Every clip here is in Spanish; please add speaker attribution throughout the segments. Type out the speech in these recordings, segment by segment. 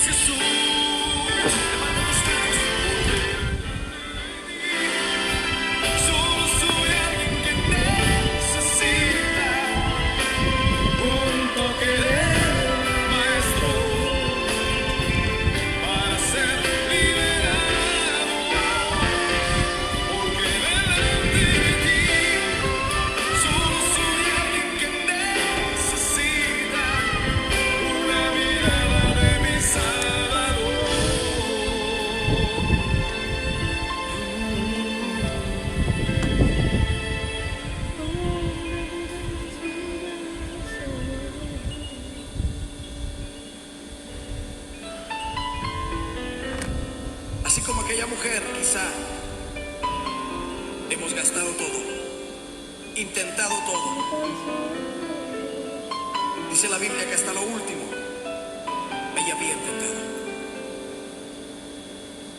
Speaker 1: Jesús. Levanta tus manos. Solo soy alguien que necesita un toque de maestro para ser liberado. Porque delante de ti solo soy alguien que necesita una mirada de mi Salvador. Así como aquella mujer, quizá hemos gastado todo, intentado todo. Dice la Biblia que hasta lo último ella había intentado.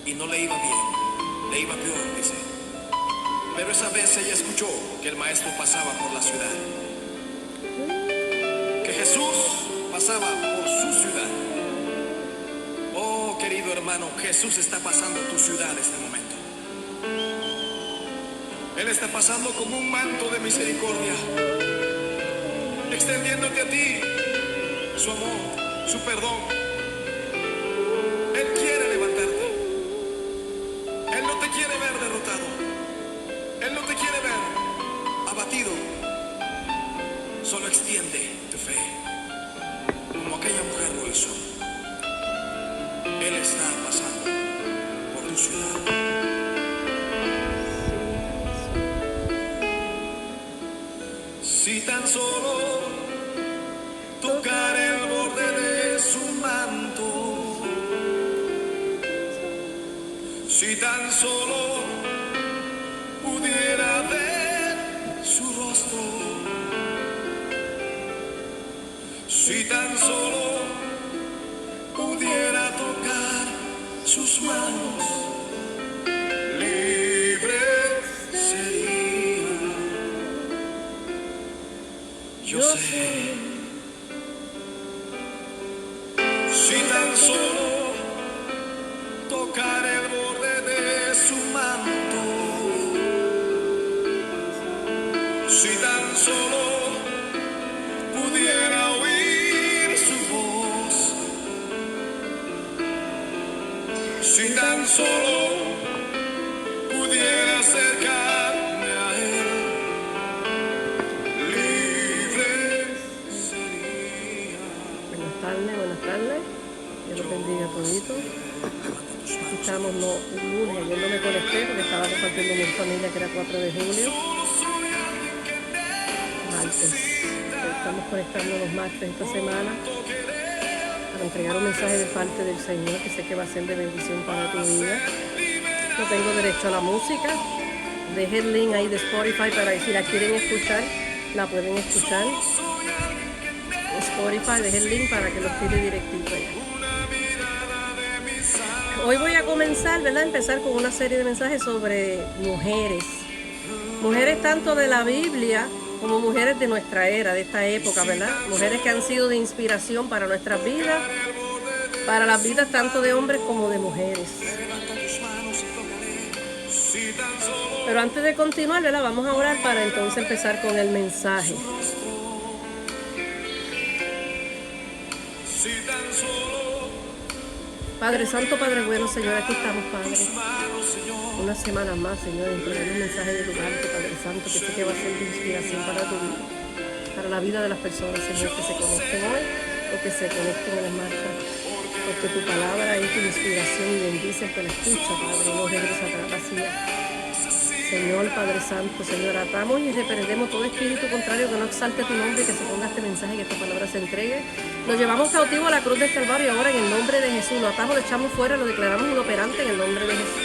Speaker 1: Y no le iba bien, le iba peor, dice. Pero esa vez ella escuchó que el maestro pasaba por la ciudad. Que Jesús pasaba por su ciudad. Oh, querido hermano, Jesús está pasando tu ciudad en este momento. Él está pasando como un manto de misericordia, extendiéndote a ti su amor, su perdón. Él quiere levantarte. Él no te quiere ver derrotado. Él no te quiere ver abatido. Solo extiende tu fe, como aquella mujer lo hizo. Él está pasando por tu ciudad. Si tan solo tocar el borde de su manto, si tan solo pudiera ver su rostro, si tan solo pudiera tocar sus manos, libre sería. Yo sé, si tan solo tocar el borde de su manto, si tan solo pudiera oír su voz, si tan solo pudiera acercarme a él, libre sería.
Speaker 2: Buenas tardes. Dios los bendiga a toditos. Aquí estamos, el lunes, ayer no me conecté porque estaba compartiendo mi familia que era 4 de julio. Martes. Estamos conectando los martes esta semana para entregar un mensaje de parte del Señor que sé que va a ser de bendición para tu vida. No tengo derecho a la música. Dejé el link ahí de Spotify para si la quieren escuchar, la pueden escuchar. Spotify, dejé el link para que los tire directito allá. Hoy voy a comenzar, ¿verdad? Empezar con una serie de mensajes sobre mujeres. Mujeres tanto de la Biblia como mujeres de nuestra era, de esta época, ¿verdad? Mujeres que han sido de inspiración para nuestras vidas, para las vidas tanto de hombres como de mujeres. Pero antes de continuar, ¿verdad? Vamos a orar para entonces empezar con el mensaje. Padre Santo, Padre bueno, Señor, aquí estamos, Padre. Una semana más, Señor, entregar un mensaje de lugar, Padre Santo, que sé que va a ser de inspiración para tu vida, para la vida de las personas, Señor, que se conecten hoy o que se conecten en la marcha. Porque tu palabra es tu inspiración y bendice el que la escucha, Padre, no regresa atrás vacía. Señor, Padre Santo, Señor, atamos y reprendemos todo espíritu contrario que no exalte tu nombre, que se ponga este mensaje, que esta palabra se entregue. Lo llevamos cautivo a la cruz del Calvario ahora en el nombre de Jesús. Lo atamos, lo echamos fuera, lo declaramos inoperante en el nombre de Jesús.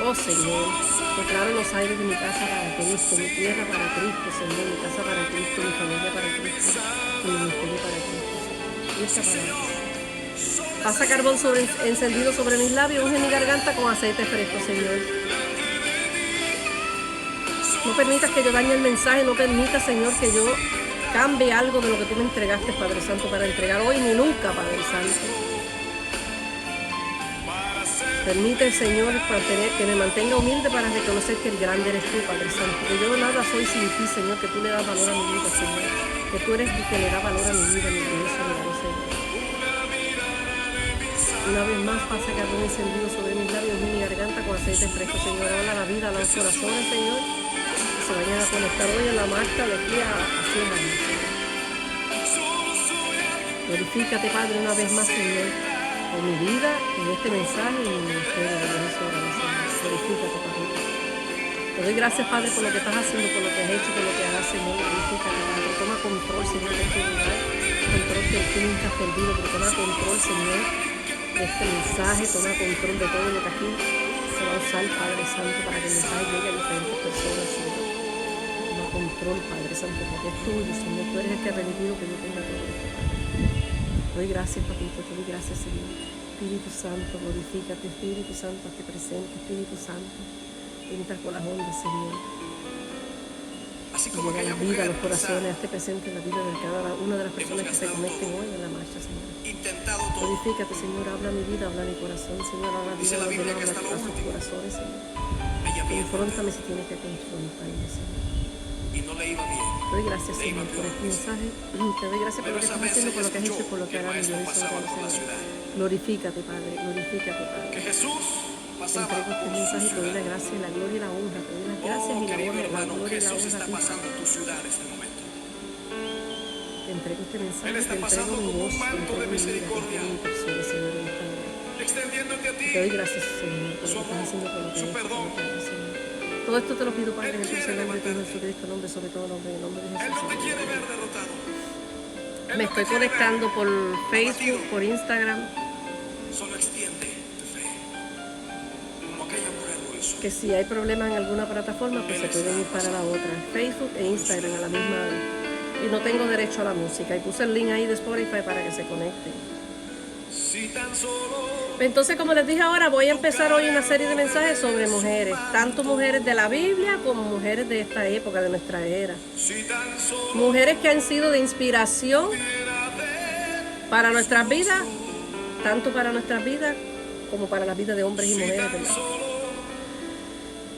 Speaker 2: Oh Señor, declaro los aires de mi casa para Cristo, mi tierra para Cristo, Señor, mi casa para Cristo, mi familia para Cristo, mi ministerio para Cristo, Señor. Y esta palabra. Pasa carbón encendido sobre mis labios, unge mi garganta con aceite fresco, Señor. No permitas que yo dañe el mensaje, no permitas, Señor, que yo cambie algo de lo que tú me entregaste, Padre Santo, para entregar hoy ni nunca, Padre Santo. Permite, Señor, que me mantenga humilde para reconocer que el grande eres tú, Padre Santo. Que yo nada soy sin ti, Señor, que tú le das valor a mi vida, Señor. Que tú eres el que le da valor a mi vida, mi Dios, Señor. Una vez más, pasa carbón encendido sobre mis labios y mi garganta con aceite fresco, Señor. Habla la vida a los corazones, Señor, que se vayan a conectar hoy en la marcha de aquí a 100 años, Señor. Glorifícate, Padre, una vez más, Señor, en mi vida, en este mensaje y en mi ministerio de Dios, Señor. Glorifícate, Padre. Te doy gracias, Padre, por lo que estás haciendo, por lo que has hecho, por lo que harás, Señor. Glorifícate, Padre. Toma control, Señor, de este lugar. Control que tú nunca has perdido, pero toma control, Señor, de este mensaje. Toma control de todo lo que aquí se va a usar, Padre Santo, para que el mensaje llegue a diferentes personas, Señor. Toma control, Padre Santo, porque es tuyo, Señor. Tú eres el que ha permitido que yo tenga todo esto, Padre. Te doy gracias, papito. Te doy gracias, Señor. Espíritu Santo, glorifícate. Espíritu Santo, hazte presente. Espíritu Santo, entra con las ondas, Señor.
Speaker 1: Así como
Speaker 2: llega
Speaker 1: aquella
Speaker 2: la vida a
Speaker 1: mujer
Speaker 2: los corazones, hazte presente en la vida de cada una de las personas que se conecten hoy en la marcha, Señor.
Speaker 1: intentado todo.
Speaker 2: Glorifícate, Señor, habla mi vida, habla mi corazón, Señor, habla
Speaker 1: Dice la Biblia que
Speaker 2: habla
Speaker 1: hasta lo
Speaker 2: a sus
Speaker 1: último
Speaker 2: corazones, Señor.
Speaker 1: ella bien
Speaker 2: Confróntame si tienes que confrontarme, Señor.
Speaker 1: y no le iba bien.
Speaker 2: Te doy gracias, Señor, por este mensaje. Te doy gracias por lo que estás haciendo, por lo que has hecho, por lo que harás, mi Dios, Señor. Glorifícate, Padre, glorifícate, Padre.
Speaker 1: Que Jesús
Speaker 2: Te
Speaker 1: pasaba
Speaker 2: entrego este
Speaker 1: por su
Speaker 2: mensaje y te doy
Speaker 1: ciudad.
Speaker 2: la gracia, la gloria y la honra. Te doy las gracias y la
Speaker 1: Querido
Speaker 2: honra, la
Speaker 1: hermano,
Speaker 2: gloria y la
Speaker 1: Jesús
Speaker 2: honra a
Speaker 1: está
Speaker 2: ti,
Speaker 1: pasando
Speaker 2: Padre.
Speaker 1: en tu ciudad en este momento.
Speaker 2: Te entrego este mensaje,
Speaker 1: Él
Speaker 2: te
Speaker 1: está
Speaker 2: entrego
Speaker 1: pasando
Speaker 2: mi
Speaker 1: como
Speaker 2: voz,
Speaker 1: un
Speaker 2: te
Speaker 1: manto
Speaker 2: entrego
Speaker 1: de
Speaker 2: mi vida, te
Speaker 1: misericordia,
Speaker 2: entrego mi persona, Señor, en esta hora.
Speaker 1: extendiéndote a ti
Speaker 2: Te doy gracias, Señor, por lo que estás haciendo, por lo que has hecho, por lo que harás, Señor. Todo esto te lo pido, Padre, en el precioso nombre de tu Hijo Jesucristo, nombre sobre todo nombre, en el nombre de
Speaker 1: Él
Speaker 2: Jesús.
Speaker 1: no te quiere
Speaker 2: Señor.
Speaker 1: ver derrotado. Él
Speaker 2: Me
Speaker 1: no te
Speaker 2: estoy
Speaker 1: quiere ver
Speaker 2: conectando por Facebook,
Speaker 1: abatido.
Speaker 2: por Instagram,
Speaker 1: Solo extiende tu fe. Como aquella mujer lo hizo.
Speaker 2: que si hay problemas en alguna plataforma, pues se pueden ir para la otra, Facebook e Instagram a la misma vez. Y no tengo derecho a la música. Y puse el link ahí de Spotify para que se conecten.
Speaker 1: Si tan solo
Speaker 2: Entonces, como les dije ahora, voy a empezar hoy una serie de mensajes sobre mujeres, tanto mujeres de la Biblia como mujeres de esta época, de nuestra era.
Speaker 1: si tan solo
Speaker 2: Mujeres que han sido de inspiración para nuestras vidas, tanto para nuestras vidas como para la vida de hombres y mujeres, ¿verdad?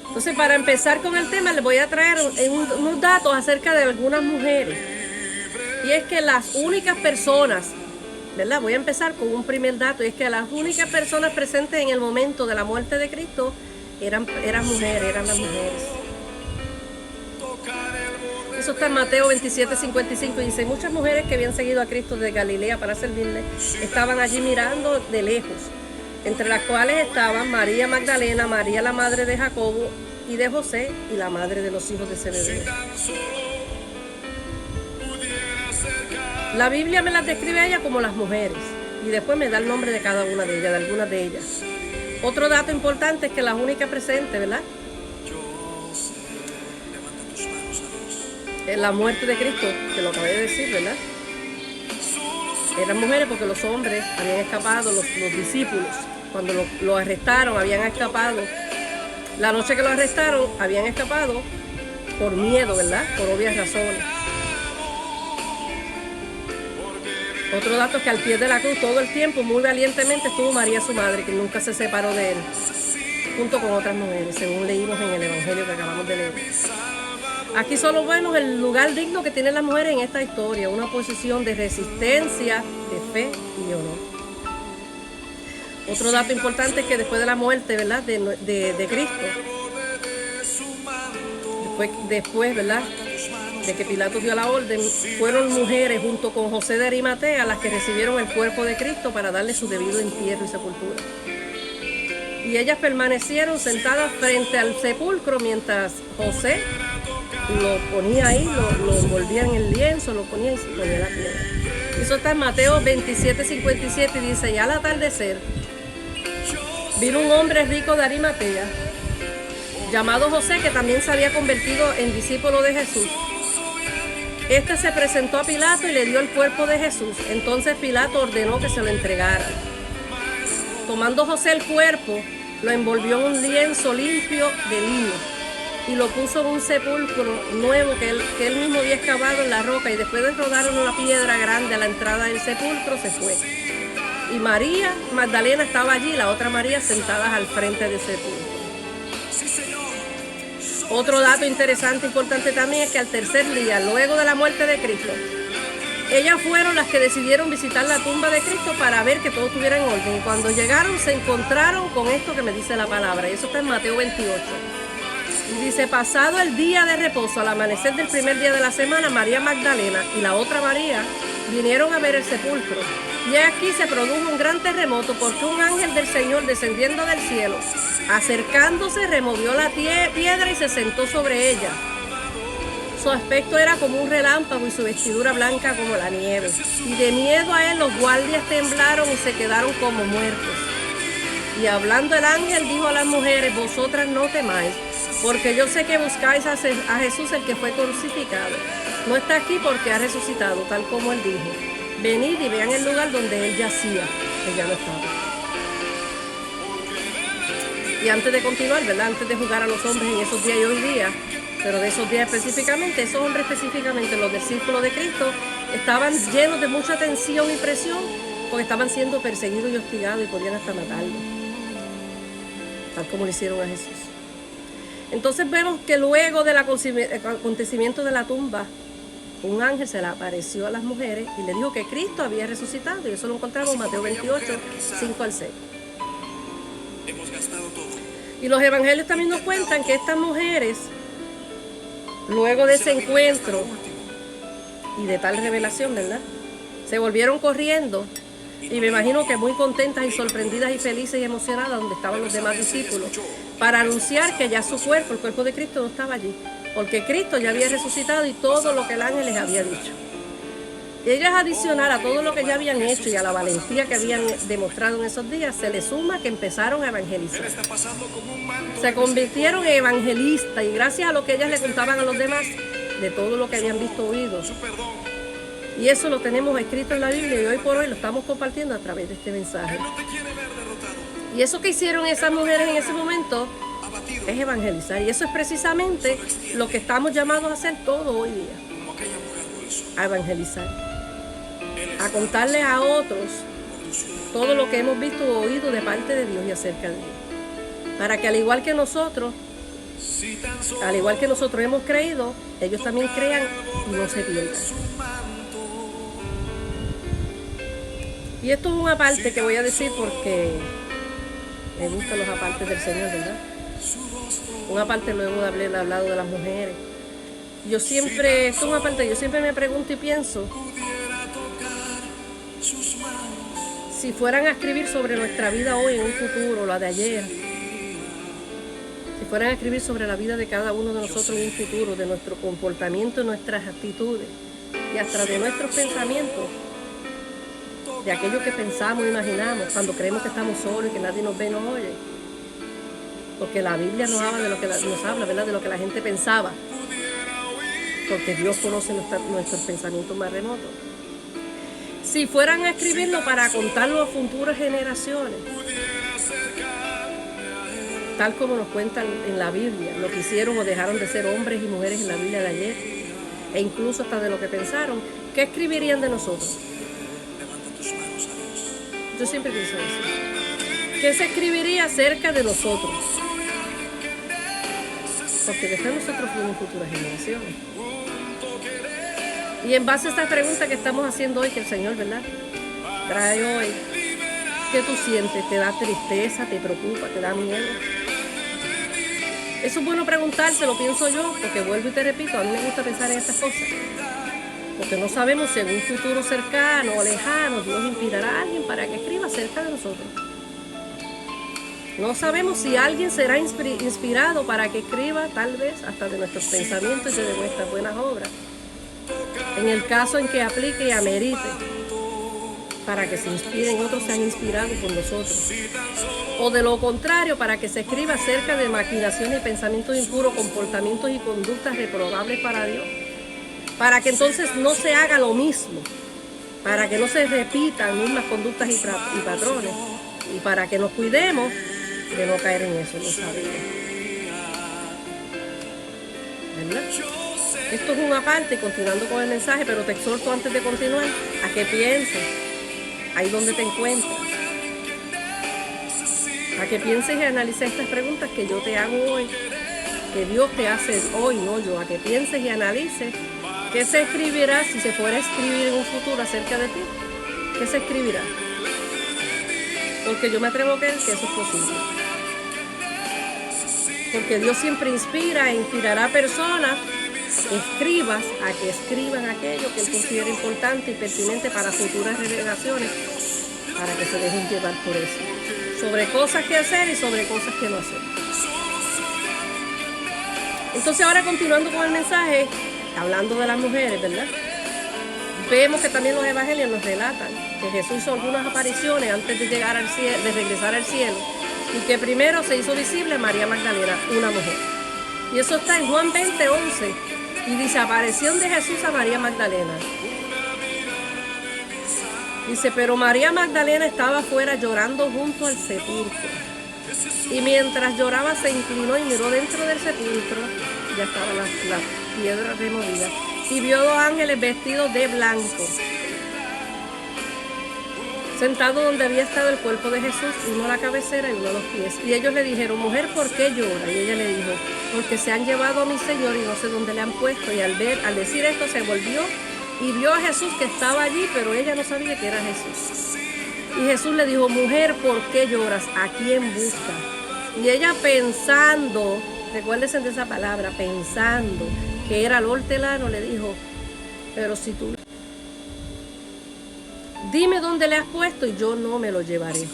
Speaker 2: Entonces, para empezar con el tema, les voy a traer unos datos acerca de algunas mujeres. Y es que las únicas personas, ¿verdad? Voy a empezar con un primer dato, y es que las únicas personas presentes en el momento de la muerte de Cristo eran mujeres, eran las mujeres. Eso está en Mateo 27:55, y dice, muchas mujeres que habían seguido a Cristo de Galilea para servirle, estaban allí mirando de lejos, entre las cuales estaban María Magdalena, María la madre de Jacobo y de José, y la madre de los hijos de Zebedeo. La Biblia me las describe a ellas como las mujeres, y después me da el nombre de cada una de ellas, de algunas de ellas. Otro dato importante es que las únicas presentes, ¿verdad?
Speaker 1: levanta tus manos a Dios.
Speaker 2: En la muerte de Cristo, que lo acabé de decir, ¿verdad? Eran mujeres porque los hombres habían escapado, los discípulos, cuando lo arrestaron, habían escapado. La noche que lo arrestaron, habían escapado por miedo, ¿verdad? Por obvias razones. Otro dato es que al pie de la cruz todo el tiempo, muy valientemente, estuvo María su madre, que nunca se separó de él, junto con otras mujeres, según leímos en el Evangelio que acabamos de leer. Aquí solo vemos el lugar digno que tienen las mujeres en esta historia, una posición de resistencia, de fe y de honor. Otro dato importante es que después de la muerte, ¿verdad?, de Cristo, después, ¿verdad?, de que Pilato dio la orden, fueron mujeres junto con José de Arimatea las que recibieron el cuerpo de Cristo para darle su debido entierro y sepultura. Y ellas permanecieron sentadas frente al sepulcro mientras José lo ponía ahí, lo envolvía en el lienzo, lo ponía y se ponía la piedra. Eso está en Mateo 27:57 y dice, y al atardecer vino un hombre rico de Arimatea, llamado José, que también se había convertido en discípulo de Jesús. Este se presentó a Pilato y le dio el cuerpo de Jesús. Entonces Pilato ordenó que se lo entregaran. Tomando José el cuerpo, lo envolvió en un lienzo limpio de lino y lo puso en un sepulcro nuevo que él mismo había excavado en la roca, y después de rodar una piedra grande a la entrada del sepulcro se fue. Y María Magdalena estaba allí, la otra María sentadas al frente del sepulcro. Otro dato interesante, importante también, es que al tercer día, luego de la muerte de Cristo, ellas fueron las que decidieron visitar la tumba de Cristo para ver que todo estuviera en orden. Y cuando llegaron se encontraron con esto que me dice la palabra, y eso está en Mateo 28. Y dice: pasado el día de reposo, al amanecer del primer día de la semana, María Magdalena y la otra María vinieron a ver el sepulcro. Y aquí se produjo un gran terremoto, porque un ángel del Señor, descendiendo del cielo, acercándose, removió la piedra y se sentó sobre ella. Su aspecto era como un relámpago y su vestidura blanca como la nieve. Y de miedo a él los guardias temblaron y se quedaron como muertos. Y hablando el ángel dijo a las mujeres: vosotras no temáis, porque yo sé que buscáis a Jesús, el que fue crucificado. No está aquí porque ha resucitado, tal como él dijo. Venid y vean el lugar donde él yacía, que ya no estaba. Y antes de continuar, ¿verdad? Antes de juzgar a los hombres en esos días y hoy día, pero de esos días específicamente, esos hombres específicamente, los del círculo de Cristo, estaban llenos de mucha tensión y presión, porque estaban siendo perseguidos y hostigados y podían hasta matarlos, tal como le hicieron a Jesús. Entonces vemos que luego del acontecimiento de la tumba, un ángel se le apareció a las mujeres y le dijo que Cristo había resucitado, y eso lo encontramos en Mateo 28, 5 al 6.
Speaker 1: Hemos gastado todo.
Speaker 2: Y los evangelios también nos cuentan que estas mujeres, luego de ese encuentro y de tal revelación, ¿verdad?, se volvieron corriendo, y me imagino que muy contentas y sorprendidas y felices y emocionadas donde estaban los demás discípulos, para anunciar que ya su cuerpo, el cuerpo de Cristo, no estaba allí, porque Cristo ya había resucitado y todo lo que el ángel les había dicho. Y ellas, adicional a todo lo que ya habían hecho y a la valentía que habían demostrado en esos días, se les suma que empezaron a evangelizar. Se convirtieron en evangelistas, y gracias a lo que ellas le contaban a los demás de todo lo que habían visto, oído. Y eso lo tenemos escrito en la Biblia, y hoy por hoy lo estamos compartiendo a través de este mensaje. Y eso que hicieron esas mujeres en ese momento es evangelizar, y eso es precisamente lo que estamos llamados a hacer todo hoy día: a evangelizar, a contarle a otros todo lo que hemos visto o oído de parte de Dios y acerca de Dios, para que al igual que nosotros hemos creído, ellos también crean y no se pierdan. Y esto es una parte que voy a decir porque me gustan los apartes del Señor, ¿verdad? Una parte luego de haber hablado de las mujeres. Esto es una parte, yo siempre me pregunto y pienso, si fueran a escribir sobre nuestra vida hoy, en un futuro, la de ayer, si fueran a escribir sobre la vida de cada uno de nosotros en un futuro, de nuestro comportamiento, nuestras actitudes y hasta de nuestros pensamientos, de aquello que pensamos e imaginamos cuando creemos que estamos solos y que nadie nos ve, nos oye. Porque la Biblia nos habla de lo que nos habla, ¿verdad?, de lo que la gente pensaba. Porque Dios conoce nuestros pensamientos más remotos. Si fueran a escribirlo para contarlo a futuras generaciones, tal como nos cuentan en la Biblia, lo que hicieron o dejaron de ser hombres y mujeres en la Biblia de ayer, e incluso hasta de lo que pensaron, ¿qué escribirían de nosotros? Yo siempre pienso eso. ¿Qué se escribiría acerca de nosotros? Porque después nosotros fuimos futuras generaciones. Y en base a esta pregunta que estamos haciendo hoy, que el Señor, ¿verdad?, trae hoy, ¿qué tú sientes? ¿Te da tristeza? ¿Te preocupa? ¿Te da miedo? Eso es bueno preguntarse, lo pienso yo, porque vuelvo y te repito, a mí me gusta pensar en estas cosas. Porque no sabemos si en un futuro cercano o lejano Dios inspirará a alguien para que escriba acerca de nosotros. No sabemos si alguien será inspirado para que escriba, tal vez, hasta de nuestros pensamientos y de nuestras buenas obras. En el caso en que aplique y amerite, para que se inspiren, otros sean inspirados por nosotros. O de lo contrario, para que se escriba acerca de maquinaciones y pensamientos impuros, comportamientos y conductas reprobables para Dios. Para que entonces no se haga lo mismo, para que no se repitan mismas conductas y patrones, y para que nos cuidemos de no caer en eso, no sabemos. ¿verdad? Esto es una parte, continuando con el mensaje, pero te exhorto antes de continuar a que pienses ahí donde te encuentras, a que pienses y analices estas preguntas que yo te hago hoy, que Dios te hace hoy, no yo, a que pienses y analices qué se escribirá si se fuera a escribir en un futuro acerca de ti. ¿Qué se escribirá? Porque yo me atrevo a creer que eso es posible. Porque Dios siempre inspira e inspirará a personas, escribas, a que escriban aquello que Él considera importante y pertinente para futuras generaciones, para que se dejen llevar por eso. Sobre cosas que hacer y sobre cosas que no hacer. Entonces ahora continuando con el mensaje, hablando de las mujeres, ¿verdad? Vemos que también los evangelios nos relatan que Jesús hizo algunas apariciones antes de llegar al cielo, de regresar al cielo, y que primero se hizo visible María Magdalena, una mujer. Y eso está en Juan 20:11, y dice, aparición de Jesús a María Magdalena. Dice, pero María Magdalena estaba afuera llorando junto al sepulcro. Y mientras lloraba se inclinó y miró dentro del sepulcro, ya estaba la piedra removida, y vio dos ángeles vestidos de blanco, sentados donde había estado el cuerpo de Jesús, uno a la cabecera y uno a los pies. Y ellos le dijeron, mujer, ¿por qué llora? Y ella le dijo, porque se han llevado a mi Señor y no sé dónde le han puesto. Y al decir esto se volvió y vio a Jesús que estaba allí, pero ella no sabía que era Jesús. Y Jesús le dijo, mujer, ¿por qué lloras? ¿A quién buscas? Y ella pensando, recuérdense de esa palabra, pensando que era el hortelano, le dijo, pero si tú, dime dónde le has puesto y yo no me lo llevaré.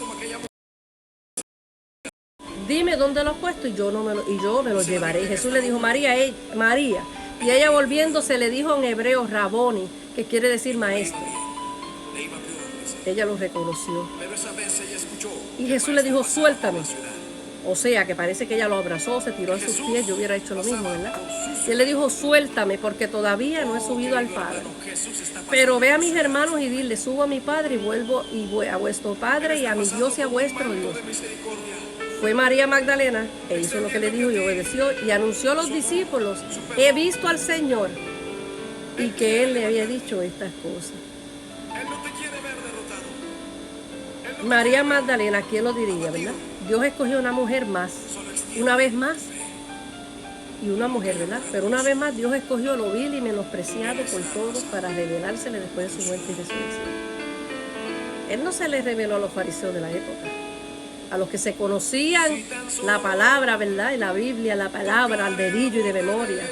Speaker 2: Dime dónde lo has puesto y yo me lo llevaré. Jesús le dijo, María. Y ella volviéndose le dijo en hebreo, Raboni, que quiere decir maestro. Ella lo reconoció. Y Jesús le dijo, suéltame. O sea, que parece que ella lo abrazó, se tiró a sus pies, yo hubiera hecho lo mismo, ¿verdad? Y él le dijo, suéltame, porque todavía no he subido al Padre. Pero ve a mis hermanos y dile, subo a mi Padre y vuelvo a vuestro Padre y a mi Dios y a vuestro Dios. Fue María Magdalena, e hizo lo que le dijo y obedeció, y anunció a los discípulos, he visto al Señor, y que Él le había dicho estas cosas. María Magdalena, ¿quién lo diría, verdad? Dios escogió una mujer más, una vez más, y una mujer, ¿verdad? Pero una vez más Dios escogió lo vil y menospreciado por todos para revelársele después de su muerte y resurrección. Él no se le reveló a los fariseos de la época, a los que se conocían la palabra, ¿verdad? Y la Biblia, la palabra, al dedillo y de memoria.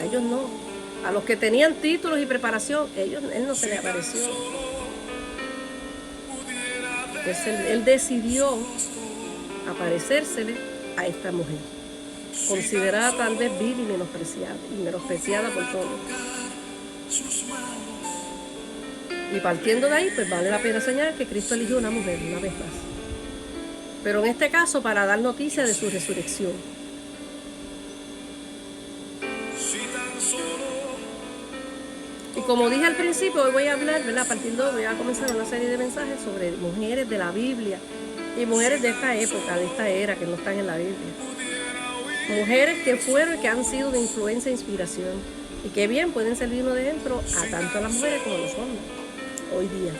Speaker 2: A ellos no. A los que tenían títulos y preparación, Él no se le apareció. Él decidió aparecérsele a esta mujer, considerada tal vez vil y menospreciada por todos. Y partiendo de ahí, pues vale la pena señalar que Cristo eligió una mujer una vez más. Pero en este caso para dar noticia de su resurrección. Y como dije al principio, hoy voy a hablar, ¿verdad? Partiendo de hoy voy a comenzar una serie de mensajes sobre mujeres de la Biblia y mujeres de esta época, de esta era, que no están en la Biblia. Mujeres que fueron y que han sido de influencia e inspiración y que bien pueden servirnos de ejemplo a tanto a las mujeres como a los hombres hoy día.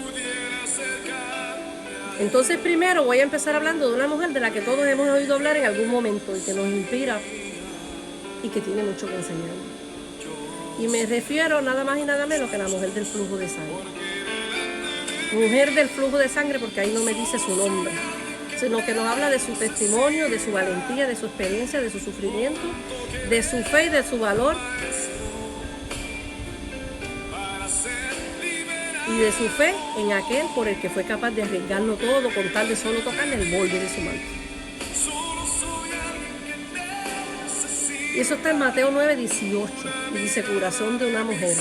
Speaker 2: Entonces primero voy a empezar hablando de una mujer de la que todos hemos oído hablar en algún momento y que nos inspira y que tiene mucho que enseñar. Y me refiero nada más y nada menos que a la mujer del flujo de sangre. Mujer del flujo de sangre porque ahí no me dice su nombre, sino que nos habla de su testimonio, de su valentía, de su experiencia, de su sufrimiento, de su fe y de su valor. Y de su fe en aquel por el que fue capaz de arriesgarlo todo con tal de solo tocarle el borde de su manto. Y eso está en Mateo 9:18, y dice, corazón de una mujer.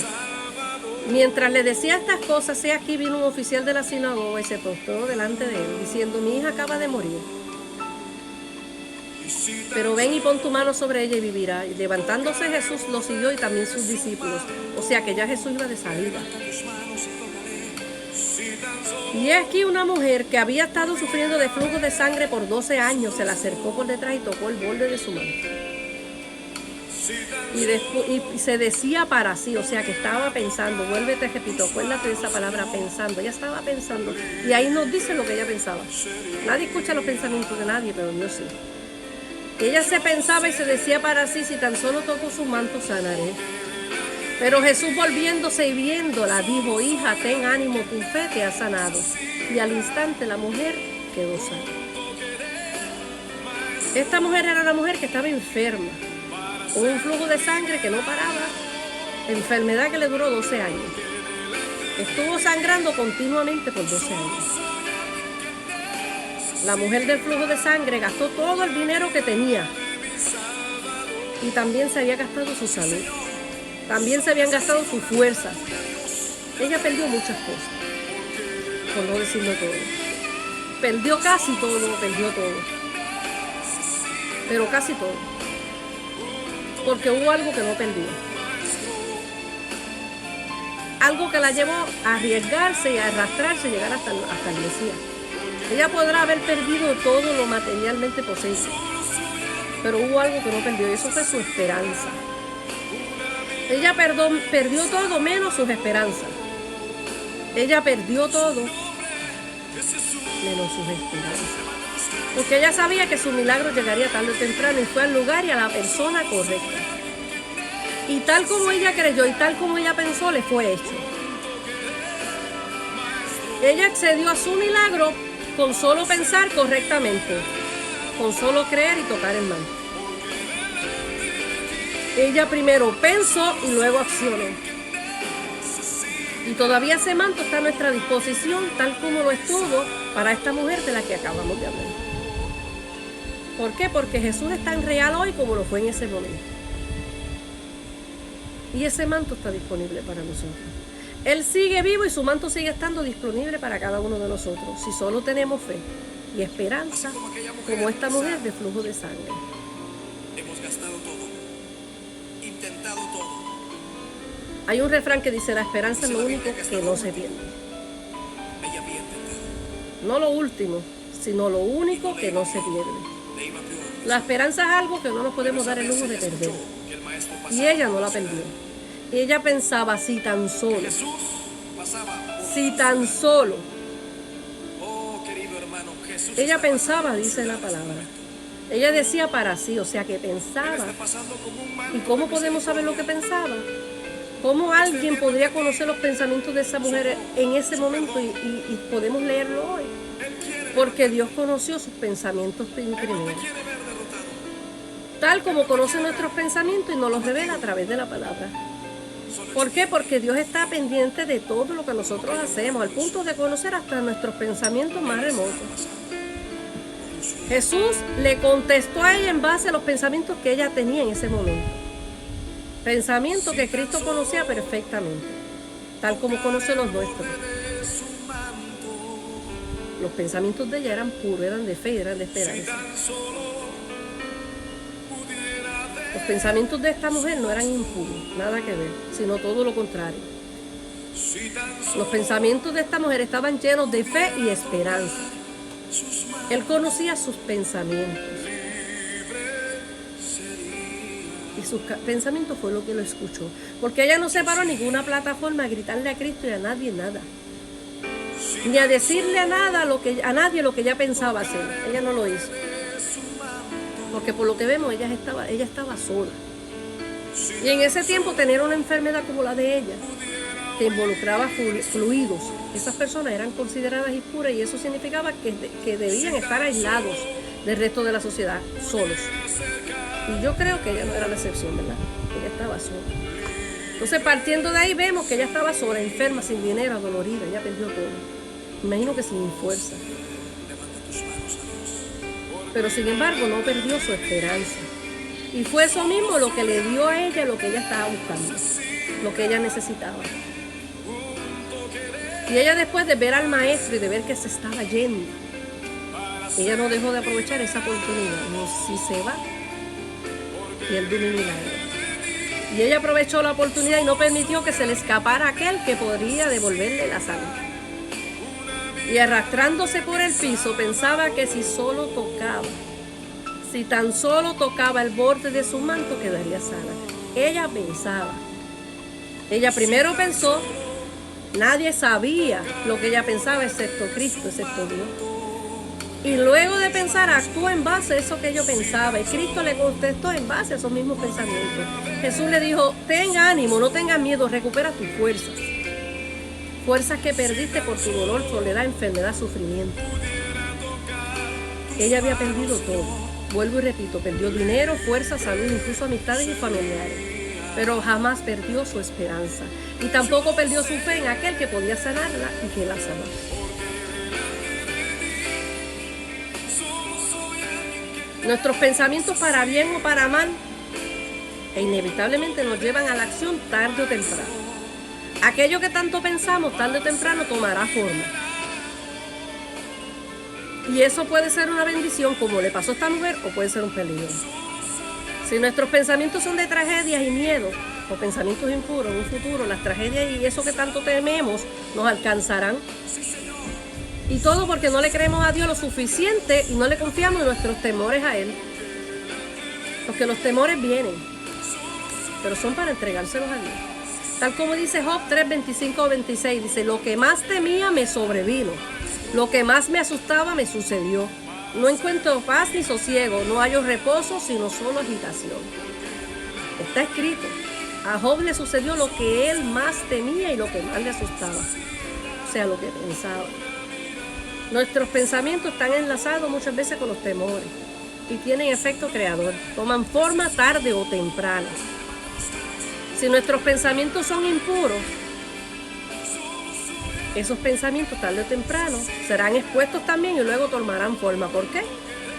Speaker 2: Mientras le decía estas cosas, he aquí vino un oficial de la sinagoga y se postró delante de él, diciendo, mi hija acaba de morir. Pero ven y pon tu mano sobre ella y vivirá. Y levantándose Jesús lo siguió y también sus discípulos. O sea que ya Jesús iba de salida. Y aquí una mujer que había estado sufriendo de flujo de sangre por 12 años, se le acercó por detrás y tocó el borde de su manto. Y se decía para sí, o sea que estaba pensando, vuélvete, repito, acuérdate de esa palabra, pensando. Ella estaba pensando, y ahí nos dice lo que ella pensaba. Nadie escucha los pensamientos de nadie, pero Dios sí. Ella se pensaba y se decía para sí, si tan solo toco su manto sanaré. Pero Jesús, volviéndose y viéndola, dijo: hija, ten ánimo, tu fe te ha sanado. Y al instante la mujer quedó sana. Esta mujer era una mujer que estaba enferma, con un flujo de sangre que no paraba, enfermedad que le duró 12 años. Estuvo sangrando continuamente por 12 años. La mujer del flujo de sangre gastó todo el dinero que tenía y también se había gastado su salud. También se habían gastado sus fuerzas. Ella perdió muchas cosas, por no decirlo todo. Perdió casi todo, perdió todo. Pero casi todo. Porque hubo algo que no perdió. Algo que la llevó a arriesgarse y a arrastrarse y llegar hasta el Mesías. Ella podrá haber perdido todo lo materialmente posible, pero hubo algo que no perdió, y eso fue su esperanza. Ella perdió todo menos sus esperanzas. Ella perdió todo menos sus esperanzas. Porque ella sabía que su milagro llegaría tarde o temprano, y fue al lugar y a la persona correcta. Y tal como ella creyó y tal como ella pensó, le fue hecho. Ella accedió a su milagro con solo pensar correctamente, con solo creer y tocar el manto. Ella primero pensó y luego accionó. Y todavía ese manto está a nuestra disposición, tal como lo estuvo para esta mujer de la que acabamos de hablar. ¿Por qué? Porque Jesús es tan real hoy como lo fue en ese momento. Y ese manto está disponible para nosotros. Él sigue vivo y su manto sigue estando disponible para cada uno de nosotros, si solo tenemos fe y esperanza, como esta mujer de flujo de sangre.
Speaker 1: Hemos gastado todo, intentado todo.
Speaker 2: Hay un refrán que dice: la esperanza es lo único que no se pierde.
Speaker 1: Ella había intentado.
Speaker 2: No lo último, sino lo único que no se pierde.
Speaker 1: Le iba peor.
Speaker 2: La esperanza es algo que no nos podemos dar el lujo de perder.
Speaker 1: Que el maestro
Speaker 2: Y
Speaker 1: pasaba.
Speaker 2: ella no la perdió. Ella pensaba: si tan solo,
Speaker 1: Jesús pasaba.
Speaker 2: si tan solo.
Speaker 1: Oh, querido hermano, Jesús.
Speaker 2: Ella
Speaker 1: está
Speaker 2: pensaba, dice la palabra. Ella decía para sí, o sea que pensaba.
Speaker 1: Está pasando como un manto
Speaker 2: ¿Y cómo podemos saber lo que pensaba? ¿Cómo alguien podría conocer los pensamientos de esa mujer en ese momento y podemos leerlo hoy? Porque Dios conoció sus pensamientos primero.
Speaker 1: quiere ver derrotado.
Speaker 2: Tal como conoce nuestros pensamientos y nos los revela a través de la palabra. ¿Por qué? Porque Dios está pendiente de todo lo que nosotros hacemos, al punto de conocer hasta nuestros pensamientos más remotos. Jesús le contestó a ella en base a los pensamientos que ella tenía en ese momento. Pensamientos que Cristo conocía perfectamente, tal como conoce los nuestros. Los pensamientos de ella eran puros, eran de fe, eran de esperanza. Los pensamientos de esta mujer no eran impuros, nada que ver, sino todo lo contrario. Los pensamientos de esta mujer estaban llenos de fe y esperanza. Él conocía sus pensamientos. Y sus pensamientos fue lo que lo escuchó. Porque ella no se paró a ninguna plataforma a gritarle a Cristo y a nadie nada. Ni a decirle a nadie lo que ella pensaba hacer. Ella no lo hizo. Porque por lo que vemos, ella estaba sola. Y en ese tiempo tener una enfermedad como la de ella, que involucraba fluidos, esas personas eran consideradas impuras, y eso significaba que debían estar aislados del resto de la sociedad, solos. Y yo creo que ella no era la excepción, ¿verdad? Ella estaba sola. Entonces, partiendo de ahí, vemos que ella estaba sola, enferma, sin dinero, adolorida, ella perdió todo. Imagino que sin fuerza. Pero sin embargo no perdió su esperanza. Y fue eso mismo lo que le dio a ella lo que ella estaba buscando, lo que ella necesitaba. Y ella, después de ver al maestro y de ver que se estaba yendo, ella no dejó de aprovechar esa oportunidad. No, si se va, pierde un milagro. Y ella aprovechó la oportunidad y no permitió que se le escapara aquel que podría devolverle la salud. Y arrastrándose por el piso, pensaba que si tan solo tocaba el borde de su manto, quedaría sana. ella pensaba. Ella primero pensó, nadie sabía lo que ella pensaba excepto Cristo, excepto Dios. Y luego de pensar, actuó en base a eso que ella pensaba. Y Cristo le contestó en base a esos mismos pensamientos. Jesús le dijo, ten ánimo, no tengas miedo, recupera tus fuerzas. Fuerzas que perdiste por tu dolor, soledad, enfermedad, sufrimiento. Ella había perdido todo. Vuelvo y repito, perdió dinero, fuerza, salud, incluso amistades y familiares. Pero jamás perdió su esperanza. Y tampoco perdió su fe en aquel que podía sanarla y que la sanó. Nuestros pensamientos para bien o para mal inevitablemente nos llevan a la acción tarde o temprano. Aquello que tanto pensamos tarde o temprano tomará forma. Y eso puede ser una bendición como le pasó a esta mujer o puede ser un peligro. Si nuestros pensamientos son de tragedias y miedo o pensamientos impuros en un futuro, las tragedias y eso que tanto tememos nos alcanzarán. Y todo porque no le creemos a Dios lo suficiente y no le confiamos en nuestros temores a Él. Porque los temores vienen, pero son para entregárselos a Dios. Tal como dice Job 3, 25 o 26, dice, lo que más temía me sobrevino, lo que más me asustaba me sucedió. No encuentro paz ni sosiego, no hallo reposo, sino solo agitación. Está escrito, a Job le sucedió lo que él más temía y lo que más le asustaba. O sea, lo que pensaba. Nuestros pensamientos están enlazados muchas veces con los temores y tienen efecto creador. Toman forma tarde o temprano. Si nuestros pensamientos son impuros, esos pensamientos tarde o temprano serán expuestos también y luego tomarán forma. ¿Por qué?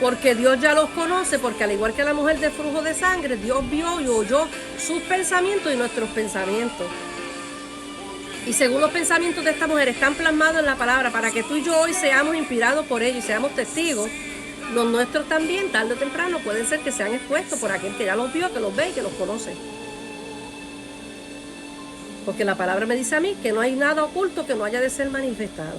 Speaker 2: Porque Dios ya los conoce, porque al igual que la mujer del flujo de sangre, Dios vio y oyó sus pensamientos y nuestros pensamientos. Y según los pensamientos de esta mujer están plasmados en la palabra para que tú y yo hoy seamos inspirados por ellos y seamos testigos, los nuestros también, tarde o temprano, pueden ser que sean expuestos por aquel que ya los vio, que los ve y que los conoce. Porque la palabra me dice a mí que no hay nada oculto que no haya de ser manifestado.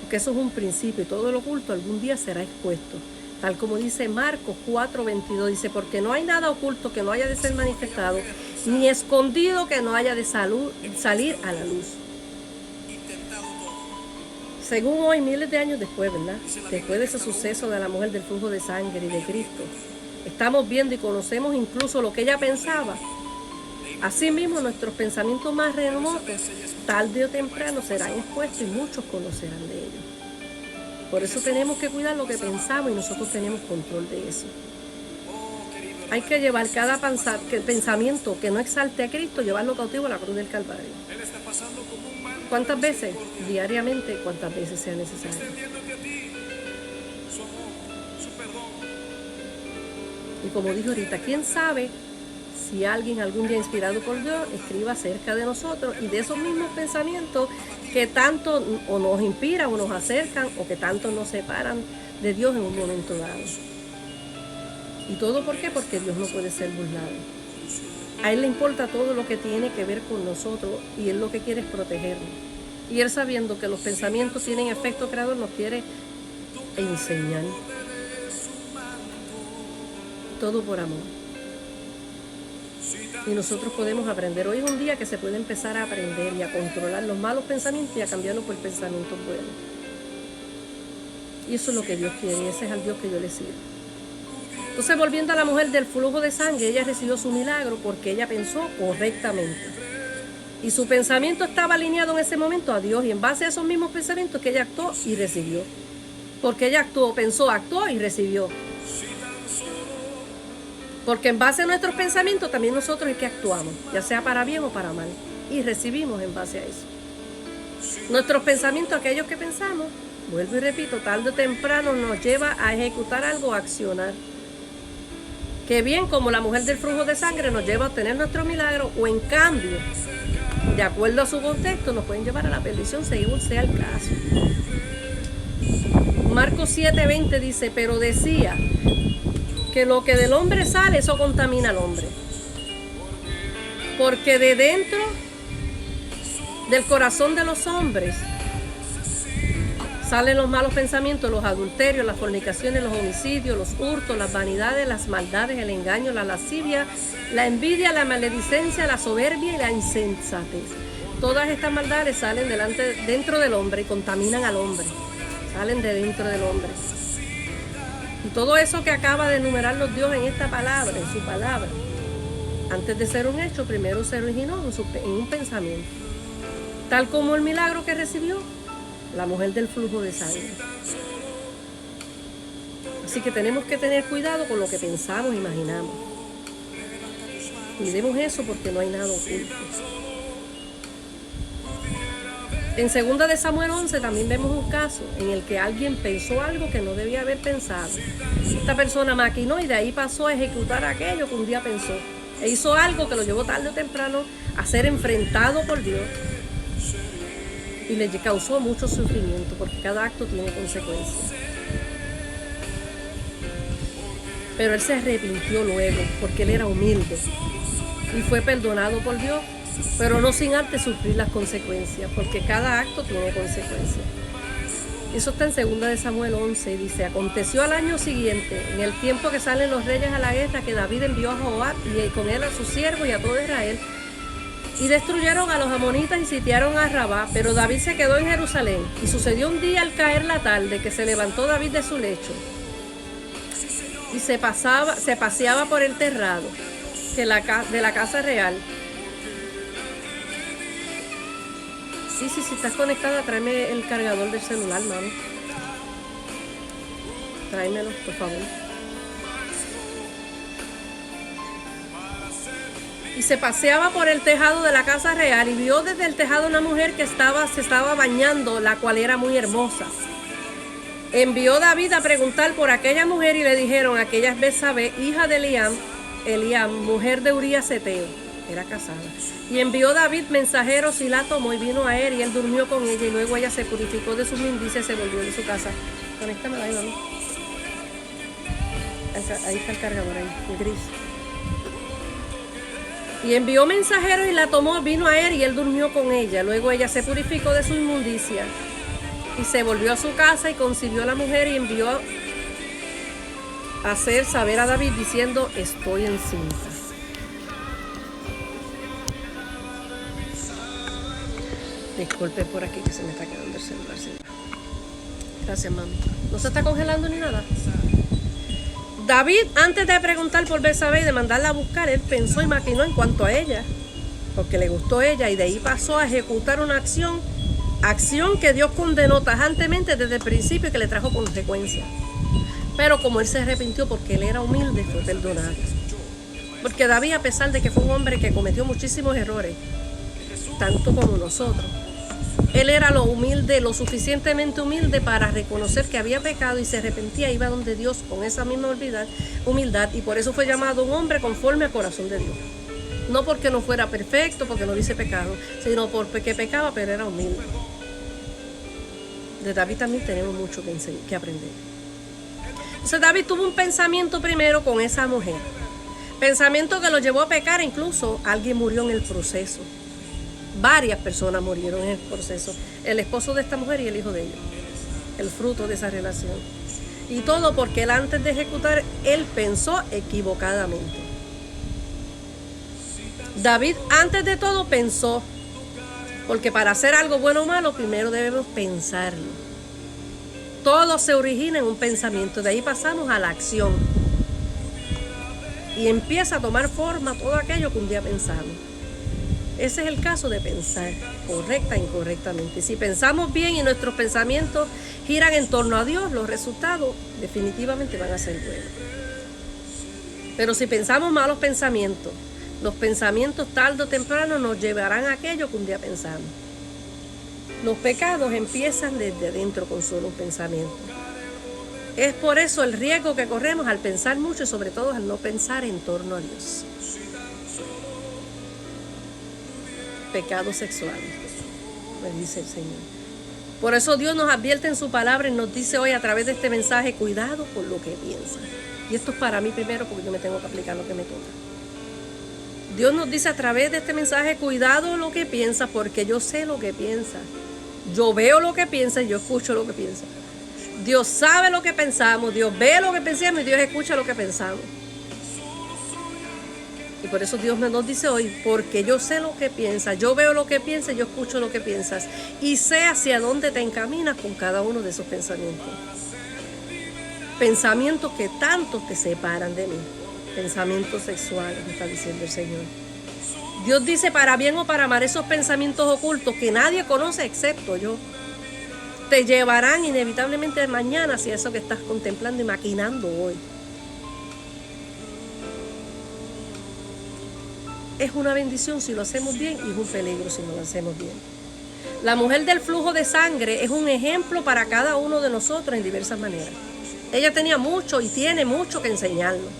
Speaker 2: Porque eso es un principio y todo lo oculto algún día será expuesto. Tal como dice Marcos 4:22, dice, porque no hay nada oculto que no haya de ser manifestado, ni escondido que no haya de salir a la luz. Según hoy, miles de años después, ¿verdad? Después de ese suceso de la mujer del flujo de sangre y de Cristo, estamos viendo y conocemos incluso lo que ella pensaba. Asimismo, nuestros pensamientos más remotos, tarde o temprano, serán expuestos y muchos conocerán de ellos. Por eso tenemos que cuidar lo que pensamos y nosotros tenemos control de eso. Hay que llevar cada pensamiento que no exalte a Cristo, llevarlo cautivo a la cruz del Calvario. ¿Cuántas veces? Diariamente, cuántas veces sea necesario. Y como dijo ahorita, ¿quién sabe si alguien algún día inspirado por Dios escriba acerca de nosotros y de esos mismos pensamientos que tanto o nos inspiran o nos acercan o que tanto nos separan de Dios en un momento dado? ¿Y todo por qué? Porque Dios no puede ser burlado. A Él le importa todo lo que tiene que ver con nosotros y Él lo que quiere es protegernos. Y Él, sabiendo que los pensamientos tienen efecto creador, nos quiere enseñar. Todo por amor. Y nosotros podemos aprender. Hoy es un día que se puede empezar a aprender y a controlar los malos pensamientos y a cambiarlos por pensamientos buenos. Y eso es lo que Dios quiere y ese es al Dios que yo le sirvo. Entonces, volviendo a la mujer del flujo de sangre, ella recibió su milagro porque ella pensó correctamente. Y su pensamiento estaba alineado en ese momento a Dios y en base a esos mismos pensamientos que ella actuó y recibió. Porque ella actuó, pensó, actuó y recibió. Porque en base a nuestros pensamientos también nosotros es que actuamos, ya sea para bien o para mal. Y recibimos en base a eso. Nuestros pensamientos, aquellos que pensamos, vuelvo y repito, tarde o temprano nos lleva a ejecutar algo, a accionar. Que bien como la mujer del flujo de sangre nos lleva a obtener nuestro milagro o en cambio, de acuerdo a su contexto, nos pueden llevar a la perdición según sea el caso. Marcos 7:20 dice, pero decía que lo que del hombre sale, eso contamina al hombre. Porque de dentro del corazón de los hombres Salen los malos pensamientos, los adulterios, las fornicaciones, los homicidios, los hurtos, las vanidades, las maldades, el engaño, la lascivia, la envidia, la maledicencia, la soberbia y la insensatez. Todas estas maldades salen dentro del hombre y contaminan al hombre. Salen de dentro del hombre. Y todo eso que acaba de enumerarnos Dios en esta palabra, en su palabra, antes de ser un hecho, primero se originó en un pensamiento. Tal como el milagro que recibió la mujer del flujo de sangre. Así que tenemos que tener cuidado con lo que pensamos e imaginamos. Cuidemos eso porque no hay nada oculto. En 2 de Samuel 11 también vemos un caso en el que alguien pensó algo que no debía haber pensado. Esta persona maquinó y de ahí pasó a ejecutar aquello que un día pensó. E hizo algo que lo llevó tarde o temprano a ser enfrentado por Dios. Y le causó mucho sufrimiento porque cada acto tiene consecuencias. Pero él se arrepintió luego porque él era humilde y fue perdonado por Dios, pero no sin antes sufrir las consecuencias, porque cada acto tiene consecuencias. Eso está en 2 de Samuel 11 y dice: aconteció al año siguiente, en el tiempo que salen los reyes a la guerra, que David envió a Joab y con él a sus siervos y a todo Israel, y destruyeron a los amonitas y sitiaron a Rabá, pero David se quedó en Jerusalén. Y sucedió un día al caer la tarde que se levantó David de su lecho y se paseaba por el terrado de la casa real. Sí, si estás conectada, tráeme el cargador del celular, mami. Tráemelo, por favor. Y se paseaba por el tejado de la casa real y vio desde el tejado una mujer que se estaba bañando, la cual era muy hermosa. Envió David a preguntar por aquella mujer y le dijeron: aquella es Betsabé, hija de Eliam, mujer de Urías Heteo. Era casada. Y envió David mensajeros y la tomó y vino a él y él durmió con ella y luego ella se purificó de sus inmundicias y se volvió de su casa. Conéctamela ahí, mami. Ahí está el cargador, ahí, el gris. Y envió mensajeros y la tomó, vino a él y él durmió con ella. Luego ella se purificó de su inmundicia y se volvió a su casa y concibió a la mujer y envió a hacer saber a David diciendo: estoy encinta. Disculpe por aquí que se me está quedando el celular. Gracias, mami. ¿No se está congelando ni nada? David, antes de preguntar por Betsabé y de mandarla a buscar, él pensó y maquinó en cuanto a ella, porque le gustó ella, y de ahí pasó a ejecutar una acción que Dios condenó tajantemente desde el principio y que le trajo consecuencias. Pero como él se arrepintió porque él era humilde, fue perdonado. Porque David, a pesar de que fue un hombre que cometió muchísimos errores, tanto como nosotros, él era lo suficientemente humilde para reconocer que había pecado y se arrepentía, iba donde Dios con esa misma humildad, y por eso fue llamado un hombre conforme al corazón de Dios. No porque no fuera perfecto, porque no hubiese pecado, sino porque pecaba, pero era humilde. De David también tenemos mucho que aprender. Entonces David tuvo un pensamiento primero con esa mujer, pensamiento que lo llevó a pecar, incluso alguien murió en el proceso. Varias personas murieron en el proceso. El esposo de esta mujer y el hijo de ella. El fruto de esa relación. Y todo porque él, antes de ejecutar, él pensó equivocadamente. David, antes de todo, pensó. Porque para hacer algo bueno o malo, primero debemos pensarlo. Todo se origina en un pensamiento. De ahí pasamos a la acción. Y empieza a tomar forma todo aquello que un día pensamos. Ese es el caso de pensar correcta e incorrectamente. Si pensamos bien y nuestros pensamientos giran en torno a Dios, los resultados definitivamente van a ser buenos. Pero si pensamos malos pensamientos, los pensamientos tarde o temprano nos llevarán a aquello que un día pensamos. Los pecados empiezan desde dentro con solo un pensamiento. Es por eso el riesgo que corremos al pensar mucho y sobre todo al no pensar en torno a Dios. Pecado sexual, me dice el Señor. Por eso Dios nos advierte en su palabra y nos dice hoy a través de este mensaje: cuidado con lo que piensas. Y esto es para mí primero, porque yo me tengo que aplicar lo que me toca. Dios nos dice a través de este mensaje: cuidado lo que piensas, porque yo sé lo que piensas. Yo veo lo que piensa y yo escucho lo que piensa. Dios sabe lo que pensamos, Dios ve lo que pensamos y Dios escucha lo que pensamos. Y por eso Dios nos dice hoy, porque yo sé lo que piensas, yo veo lo que piensas, yo escucho lo que piensas y sé hacia dónde te encaminas con cada uno de esos pensamientos. Pensamientos que tanto te separan de mí. Pensamientos sexuales, me está diciendo el Señor. Dios dice para bien o para mal, esos pensamientos ocultos que nadie conoce excepto yo, te llevarán inevitablemente mañana hacia eso que estás contemplando y maquinando hoy. Es una bendición si lo hacemos bien y es un peligro si no lo hacemos bien. La mujer del flujo de sangre es un ejemplo para cada uno de nosotros en diversas maneras. Ella tenía mucho y tiene mucho que enseñarnos.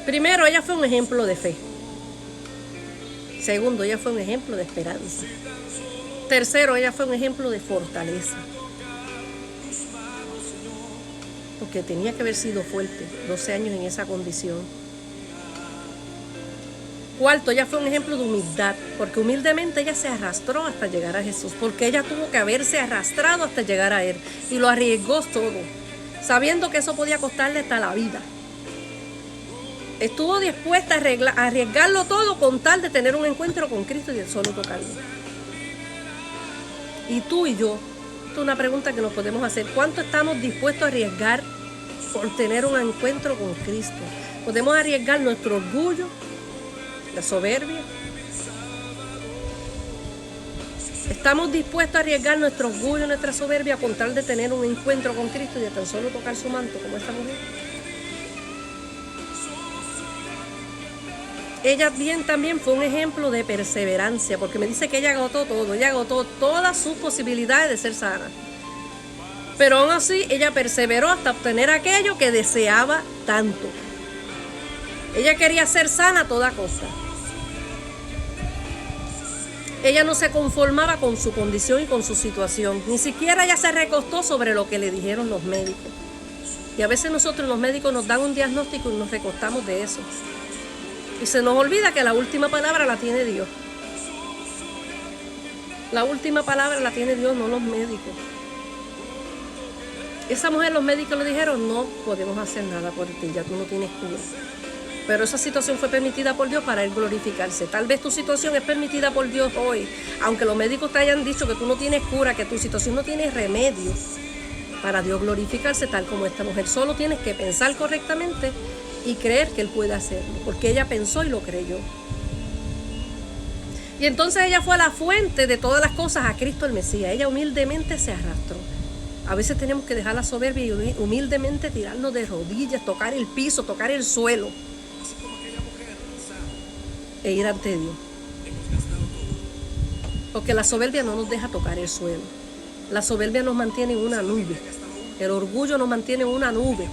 Speaker 2: Primero, ella fue un ejemplo de fe. Segundo, ella fue un ejemplo de esperanza. Tercero, ella fue un ejemplo de fortaleza. Porque tenía que haber sido fuerte, 12 años en esa condición. Cuarto, ella fue un ejemplo de humildad, porque humildemente ella se arrastró hasta llegar a Jesús, porque ella tuvo que haberse arrastrado hasta llegar a Él, y lo arriesgó todo, sabiendo que eso podía costarle hasta la vida. Estuvo dispuesta a arriesgarlo todo con tal de tener un encuentro con Cristo y de solo tocarlo. Y tú y yo, esta es una pregunta que nos podemos hacer, ¿cuánto estamos dispuestos a arriesgar por tener un encuentro con Cristo? Podemos arriesgar nuestro orgullo, la soberbia. Estamos dispuestos a arriesgar nuestro orgullo, nuestra soberbia con tal de tener un encuentro con Cristo y de tan solo tocar su manto como esta mujer. Ella bien también fue un ejemplo de perseverancia, porque me dice que ella agotó todo, ella agotó todas sus posibilidades de ser sana. Pero aún así ella perseveró hasta obtener aquello que deseaba tanto. Ella quería ser sana a toda costa. Ella no se conformaba con su condición y con su situación. Ni siquiera ella se recostó sobre lo que le dijeron los médicos. Y a veces nosotros los médicos nos dan un diagnóstico y nos recostamos de eso. Y se nos olvida que la última palabra la tiene Dios. La última palabra la tiene Dios, no los médicos. Esa mujer, los médicos le dijeron, no podemos hacer nada por ti, ya tú no tienes cura. Pero esa situación fue permitida por Dios para Él glorificarse. Tal vez tu situación es permitida por Dios hoy, aunque los médicos te hayan dicho que tú no tienes cura, que tu situación no tiene remedio, para Dios glorificarse tal como esta mujer. Solo tienes que pensar correctamente y creer que Él puede hacerlo, porque ella pensó y lo creyó. Y entonces ella fue a la fuente de todas las cosas, a Cristo el Mesías. Ella humildemente se arrastró. A veces tenemos que dejar la soberbia y humildemente tirarnos de rodillas, tocar el piso, tocar el suelo e ir ante Dios. Porque la soberbia no nos deja tocar el suelo. La soberbia nos mantiene en una nube. El orgullo nos mantiene en una nube.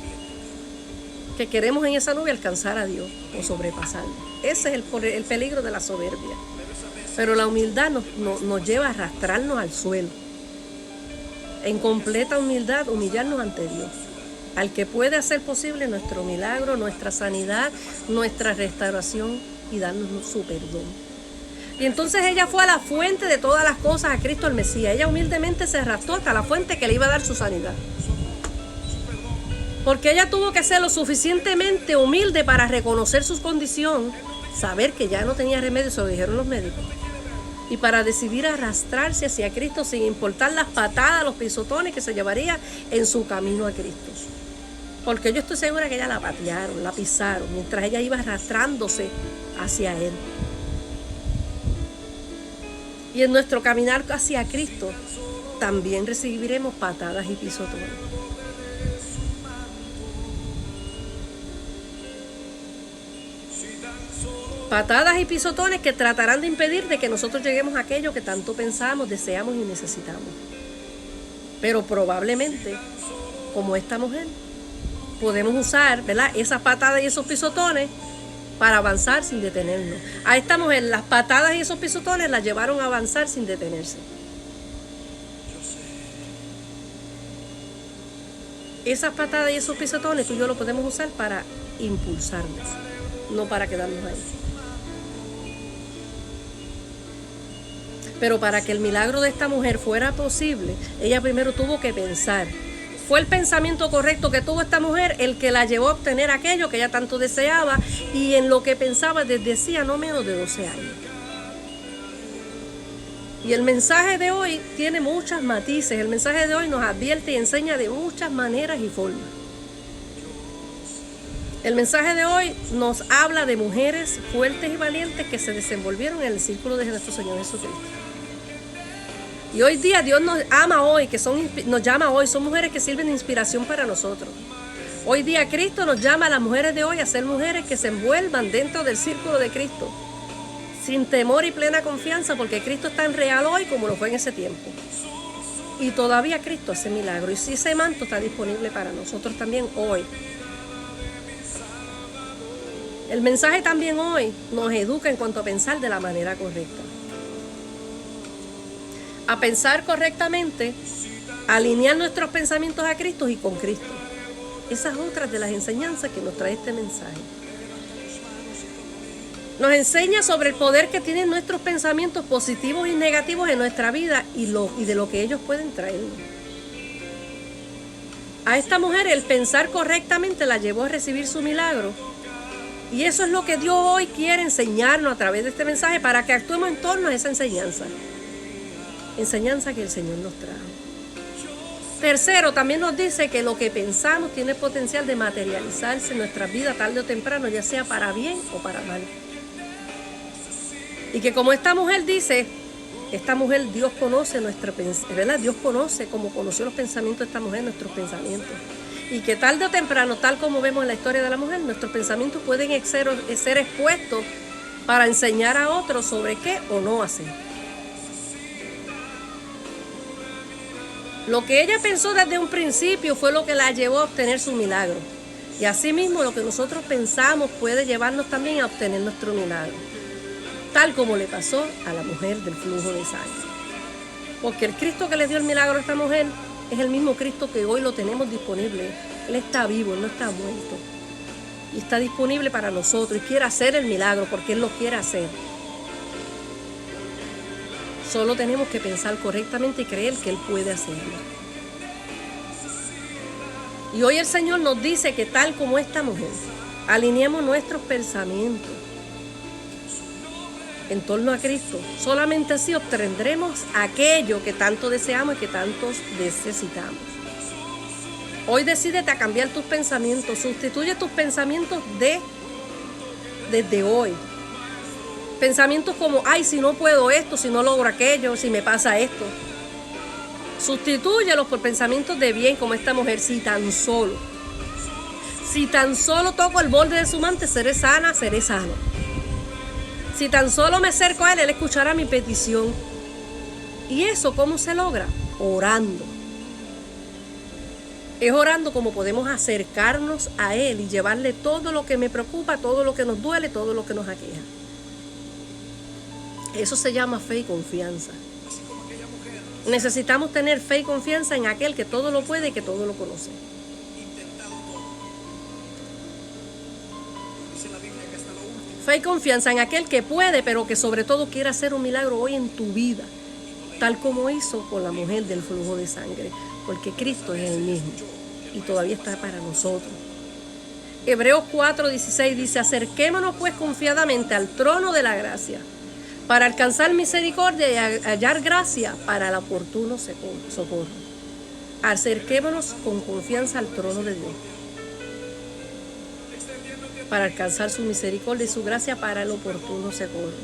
Speaker 2: Que queremos en esa nube alcanzar a Dios o sobrepasarlo. Ese es el peligro de la soberbia. Pero la humildad nos lleva a arrastrarnos al suelo. En completa humildad, humillarnos ante Dios. Al que puede hacer posible nuestro milagro, nuestra sanidad, nuestra restauración y darnos su perdón. Y entonces ella fue a la fuente de todas las cosas, a Cristo el Mesías. Ella humildemente se arrastró hasta la fuente que le iba a dar su sanidad. Porque ella tuvo que ser lo suficientemente humilde para reconocer su condición, saber que ya no tenía remedio, se lo dijeron los médicos, y para decidir arrastrarse hacia Cristo sin importar las patadas, los pisotones que se llevaría en su camino a Cristo. Porque yo estoy segura que ella la patearon, la pisaron, mientras ella iba arrastrándose hacia Él. Y en nuestro caminar hacia Cristo también recibiremos patadas y pisotones. Patadas y pisotones que tratarán de impedir de que nosotros lleguemos a aquello que tanto pensamos, deseamos y necesitamos. Pero probablemente, como esta mujer, podemos usar, ¿verdad?, esas patadas y esos pisotones para avanzar sin detenernos. A esta mujer las patadas y esos pisotones la llevaron a avanzar sin detenerse. Esas patadas y esos pisotones tú y yo lo podemos usar para impulsarnos, no para quedarnos ahí. Pero para que el milagro de esta mujer fuera posible, ella primero tuvo que pensar. Fue el pensamiento correcto que tuvo esta mujer el que la llevó a obtener aquello que ella tanto deseaba, y en lo que pensaba desde hacía no menos de 12 años. Y el mensaje de hoy tiene muchos matices. El mensaje de hoy nos advierte y enseña de muchas maneras y formas. El mensaje de hoy nos habla de mujeres fuertes y valientes que se desenvolvieron en el círculo de nuestro Señor Jesucristo. Y hoy día Dios nos ama hoy, nos llama hoy, son mujeres que sirven de inspiración para nosotros. Hoy día Cristo nos llama a las mujeres de hoy a ser mujeres que se envuelvan dentro del círculo de Cristo, sin temor y plena confianza, porque Cristo es tan real hoy como lo fue en ese tiempo. Y todavía Cristo hace milagros, y ese manto está disponible para nosotros también hoy. El mensaje también hoy nos educa en cuanto a pensar de la manera correcta. A pensar correctamente, alinear nuestros pensamientos a Cristo y con Cristo. Esas otras de las enseñanzas que nos trae este mensaje. Nos enseña sobre el poder que tienen nuestros pensamientos positivos y negativos en nuestra vida y de lo que ellos pueden traernos. A esta mujer el pensar correctamente la llevó a recibir su milagro. Y eso es lo que Dios hoy quiere enseñarnos a través de este mensaje, para que actuemos en torno a esa enseñanza. Enseñanza que el Señor nos trajo. Tercero, también nos dice que lo que pensamos tiene potencial de materializarse en nuestra vida tarde o temprano, ya sea para bien o para mal. Y que como esta mujer dice, esta mujer Dios conoce ¿verdad? Dios conoce, como conoció los pensamientos de esta mujer, nuestros pensamientos. Y que tarde o temprano, tal como vemos en la historia de la mujer, nuestros pensamientos pueden ser expuestos para enseñar a otros sobre qué o no hacer. Lo que ella pensó desde un principio fue lo que la llevó a obtener su milagro. Y asimismo lo que nosotros pensamos puede llevarnos también a obtener nuestro milagro. Tal como le pasó a la mujer del flujo de sangre. Porque el Cristo que le dio el milagro a esta mujer es el mismo Cristo que hoy lo tenemos disponible. Él está vivo, Él no está muerto. Y está disponible para nosotros y quiere hacer el milagro porque Él lo quiere hacer. Solo tenemos que pensar correctamente y creer que Él puede hacerlo. Y hoy el Señor nos dice que tal como esta mujer, alineemos nuestros pensamientos en torno a Cristo. Solamente así obtendremos aquello que tanto deseamos y que tantos necesitamos. Hoy decídete a cambiar tus pensamientos. Sustituye tus pensamientos desde hoy. Pensamientos como, ay, si no puedo esto, si no logro aquello, si me pasa esto. Sustitúyelos por pensamientos de bien, como esta mujer. Si tan solo toco el borde de su manto, seré sana, seré sano. Si tan solo me acerco a Él escuchará mi petición. ¿Y eso cómo se logra? Orando. Es orando como podemos acercarnos a Él y llevarle todo lo que me preocupa, todo lo que nos duele, todo lo que nos aqueja. Eso se llama fe y confianza. Necesitamos tener fe y confianza en aquel que todo lo puede y que todo lo conoce. Fe y confianza en aquel que puede, pero que sobre todo quiere hacer un milagro hoy en tu vida, tal como hizo con la mujer del flujo de sangre, porque Cristo es el mismo y todavía está para nosotros. Hebreos 4:16 dice, acerquémonos pues confiadamente al trono de la gracia, para alcanzar misericordia y hallar gracia para el oportuno socorro. Acerquémonos con confianza al trono de Dios, para alcanzar su misericordia y su gracia para el oportuno socorro.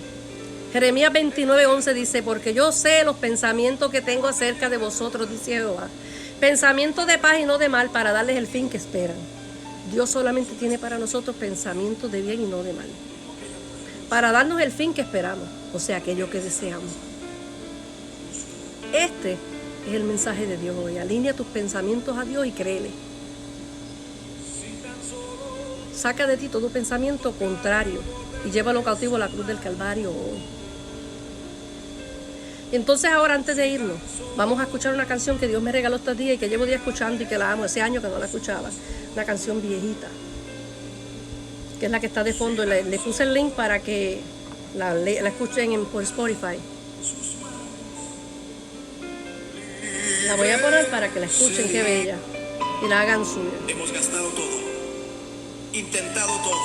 Speaker 2: Jeremías 29:11 dice, porque yo sé los pensamientos que tengo acerca de vosotros, dice Jehová, pensamientos de paz y no de mal, para darles el fin que esperan. Dios solamente tiene para nosotros pensamientos de bien y no de mal, para darnos el fin que esperamos, o sea, aquello que deseamos. Este es el mensaje de Dios hoy. Alinea tus pensamientos a Dios y créele. Saca de ti todo pensamiento contrario y llévalo cautivo a la cruz del Calvario hoy. Y entonces ahora, antes de irnos, vamos a escuchar una canción que Dios me regaló estos días y que llevo días escuchando y que la amo, ese año que no la escuchaba. Una canción viejita, que es la que está de fondo. Le puse el link para que la escuchen por Spotify. La voy a poner para que la escuchen, qué bella, y la hagan suya.
Speaker 1: Hemos gastado todo, intentado todo.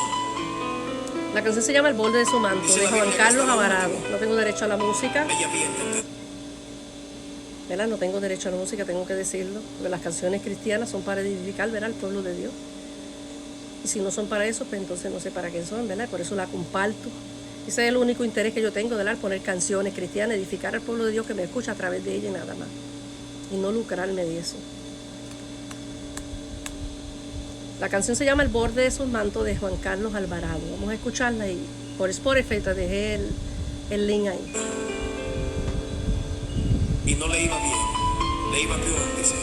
Speaker 2: La canción se llama El borde de su manto, de Juan Carlos Alvarado. No tengo derecho a la música,
Speaker 1: Ella había intentado.
Speaker 2: ¿verdad? No tengo derecho a la música, tengo que decirlo, porque las canciones cristianas son para edificar, ¿verdad?, al pueblo de Dios. Y si no son para eso, pues entonces no sé para qué son, ¿verdad? Por eso la comparto. Ese es el único interés que yo tengo, ¿verdad?, poner canciones cristianas, edificar al pueblo de Dios que me escucha a través de ella y nada más. Y no lucrarme de eso. La canción se llama El borde de sus mantos, de Juan Carlos Alvarado. Vamos a escucharla y por Spotify te dejé el link ahí.
Speaker 1: Y no le iba bien, le iba peor, dice.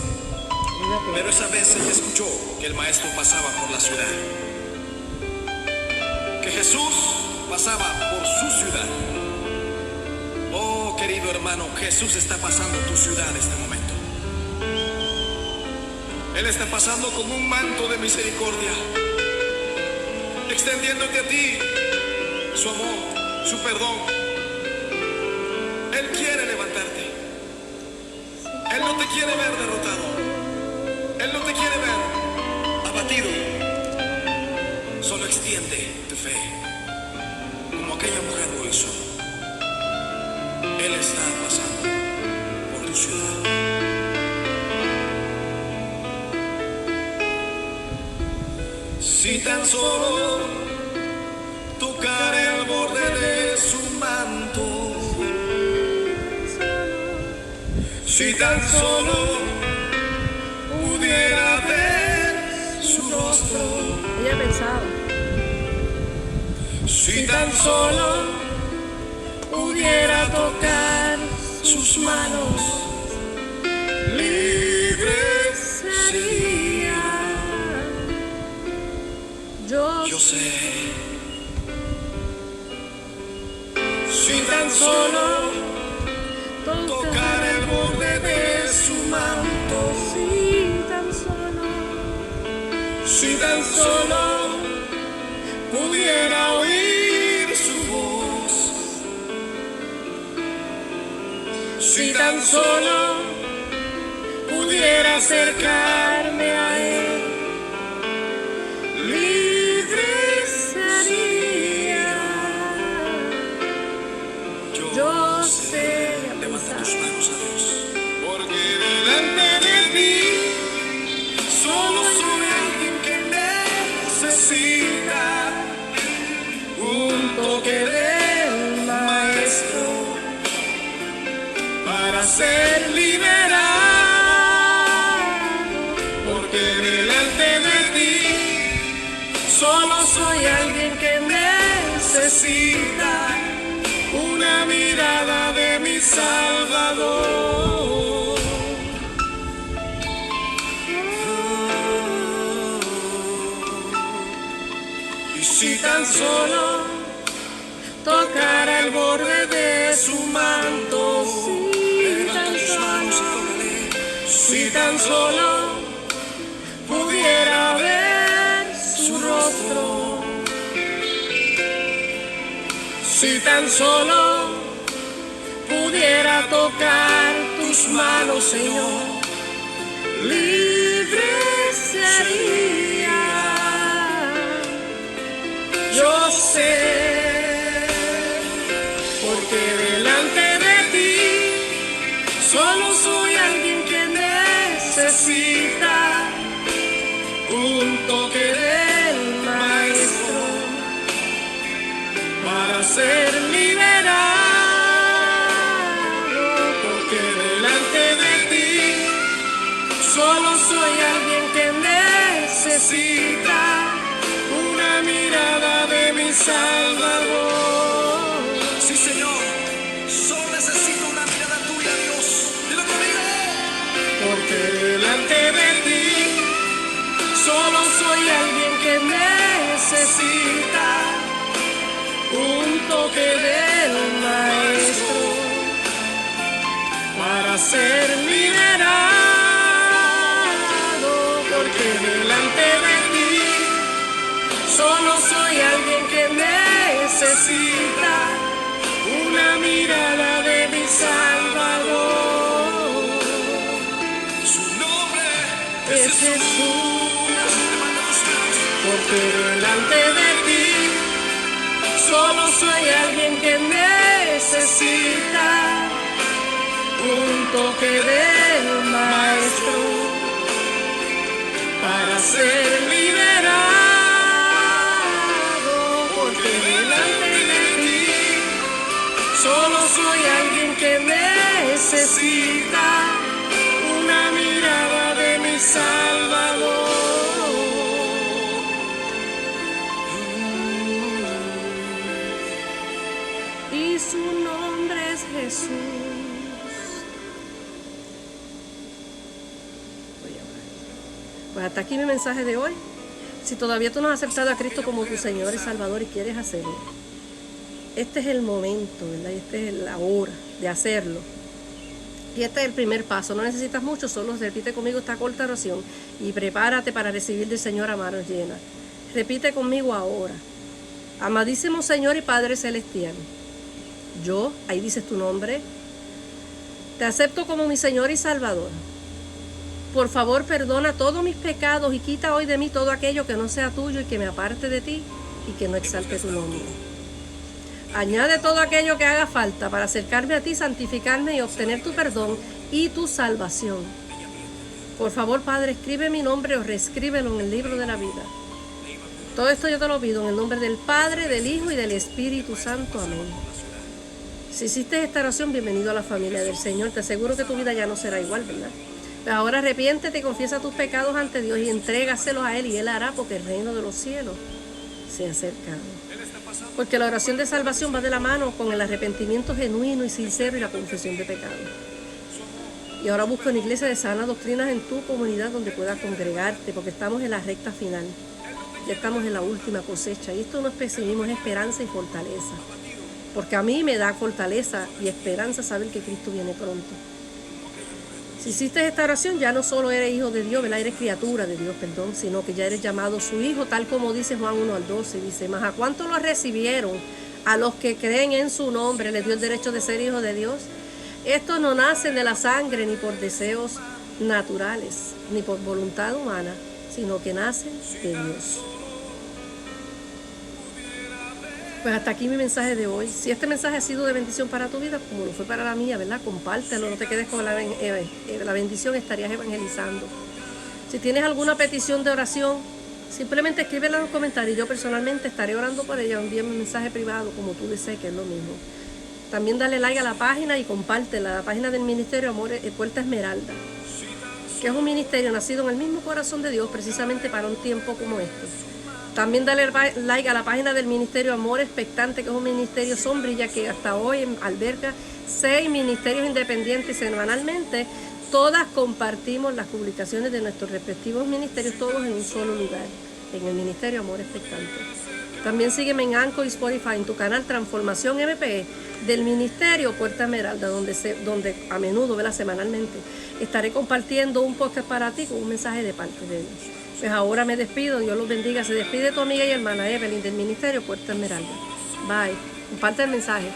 Speaker 1: Pero esa vez ella escuchó que el maestro pasaba por la ciudad. Que Jesús pasaba por su ciudad. Oh, querido hermano, Jesús está pasando tu ciudad en este momento. Él está pasando con un manto de misericordia, extendiéndote a ti su amor, su perdón. Él quiere levantarte. Él no te quiere ver derrotado. Él no te quiere ver abatido. Solo extiende tu fe, como aquella mujer lo hizo. Él está pasando por tu ciudad. Si tan solo tocar el borde de su manto, si tan solo pudiera ver su rostro,
Speaker 2: Ella pensaba,
Speaker 1: si tan solo pudiera tocar sus manos, libre sería. Yo sé, si tan solo tocar el borde de su manto, si tan solo pudiera oír su voz, si tan solo pudiera acercarme a él, libre sería. Yo sé, levanta tus manos a Dios, porque delante de ti solo soy alguien que necesita un toque del maestro para ser liberado, porque delante de ti solo soy alguien que necesita una mirada de mi Salvador. Y si tan solo tocara el borde de su manto, si tan solo pudiera ver su rostro, si tan solo pudiera tocar tus manos, Señor, libre sería. Yo sé, porque delante de ti solo soy alguien que necesita un toque del maestro para ser liberado, porque delante de ti solo soy alguien que necesita una mirada de mi Salvador. Sí, Señor, solo necesito una mirada tuya, Dios. Dilo conmigo. Porque delante de ti solo soy alguien que necesita un toque del maestro para ser liberado, porque delante de ti solo soy alguien que necesita una mirada de mi Salvador.
Speaker 2: Jesús, porque delante de ti solo soy alguien que necesita un toque del Maestro para ser liberado, porque delante de ti solo soy alguien que necesita una mirada de mi Salvador. Y su nombre es Jesús. Pues hasta aquí mi mensaje de hoy. Si todavía tú no has aceptado a Cristo como tu Señor y Salvador y quieres hacerlo, este es el momento, ¿verdad? Este es la hora de hacerlo. Y este es el primer paso. No necesitas mucho, solo repite conmigo esta corta oración y prepárate para recibir del Señor a manos llenas. Repite conmigo ahora. Amadísimo Señor y Padre Celestial, yo, ahí dices tu nombre, te acepto como mi Señor y Salvador. Por favor, perdona todos mis pecados y quita hoy de mí todo aquello que no sea tuyo y que me aparte de ti y que no exalte tu nombre. Añade todo aquello que haga falta para acercarme a ti, santificarme y obtener tu perdón y tu salvación. Por favor, Padre, escribe mi nombre o reescríbelo en el libro de la vida. Todo esto yo te lo pido en el nombre del Padre, del Hijo y del Espíritu Santo. Amén. Si hiciste esta oración, bienvenido a la familia del Señor. Te aseguro que tu vida ya no será igual, ¿verdad? Pero ahora arrepiéntete y confiesa tus pecados ante Dios y entrégaselos a Él y Él hará porque el reino de los cielos se ha acercado. Porque la oración de salvación va de la mano con el arrepentimiento genuino y sincero y la confesión de pecados. Y ahora busca una iglesia de sanas doctrinas en tu comunidad donde puedas congregarte, porque estamos en la recta final. Ya estamos en la última cosecha. Y esto no es pesimismo, es esperanza y fortaleza. Porque a mí me da fortaleza y esperanza saber que Cristo viene pronto. Si hiciste esta oración, ya no solo eres hijo de Dios, ¿verdad? Eres criatura de Dios, perdón, sino que ya eres llamado su hijo, tal como dice Juan 1:12. Dice, mas ¿a cuánto lo recibieron? A los que creen en su nombre, les dio el derecho de ser hijos de Dios. Estos no nacen de la sangre ni por deseos naturales, ni por voluntad humana, sino que nacen de Dios. Pues hasta aquí mi mensaje de hoy. Si este mensaje ha sido de bendición para tu vida, como lo fue para la mía, ¿verdad? Compártelo, no te quedes con la bendición, estarías evangelizando. Si tienes alguna petición de oración, simplemente escríbela en los comentarios. Yo personalmente estaré orando por ella, envíame un mensaje privado, como tú desees, que es lo mismo. También dale like a la página y compártela, la página del Ministerio Amor Puerta Esmeralda, que es un ministerio nacido en el mismo corazón de Dios, precisamente para un tiempo como este. También dale like a la página del Ministerio Amor Expectante, que es un ministerio sombrilla que hasta hoy alberga 6 ministerios independientes semanalmente. Todas compartimos las publicaciones de nuestros respectivos ministerios, todos en un solo lugar, en el Ministerio Amor Expectante. También sígueme en Anchor y Spotify, en tu canal Transformación MPE del Ministerio Puerta Esmeralda, donde a menudo, ¿verdad? Semanalmente, estaré compartiendo un podcast para ti con un mensaje de parte de Dios. Pues ahora me despido, Dios los bendiga. Se despide tu amiga y hermana Evelyn del Ministerio Puerta Esmeralda. Bye. Comparte el mensaje.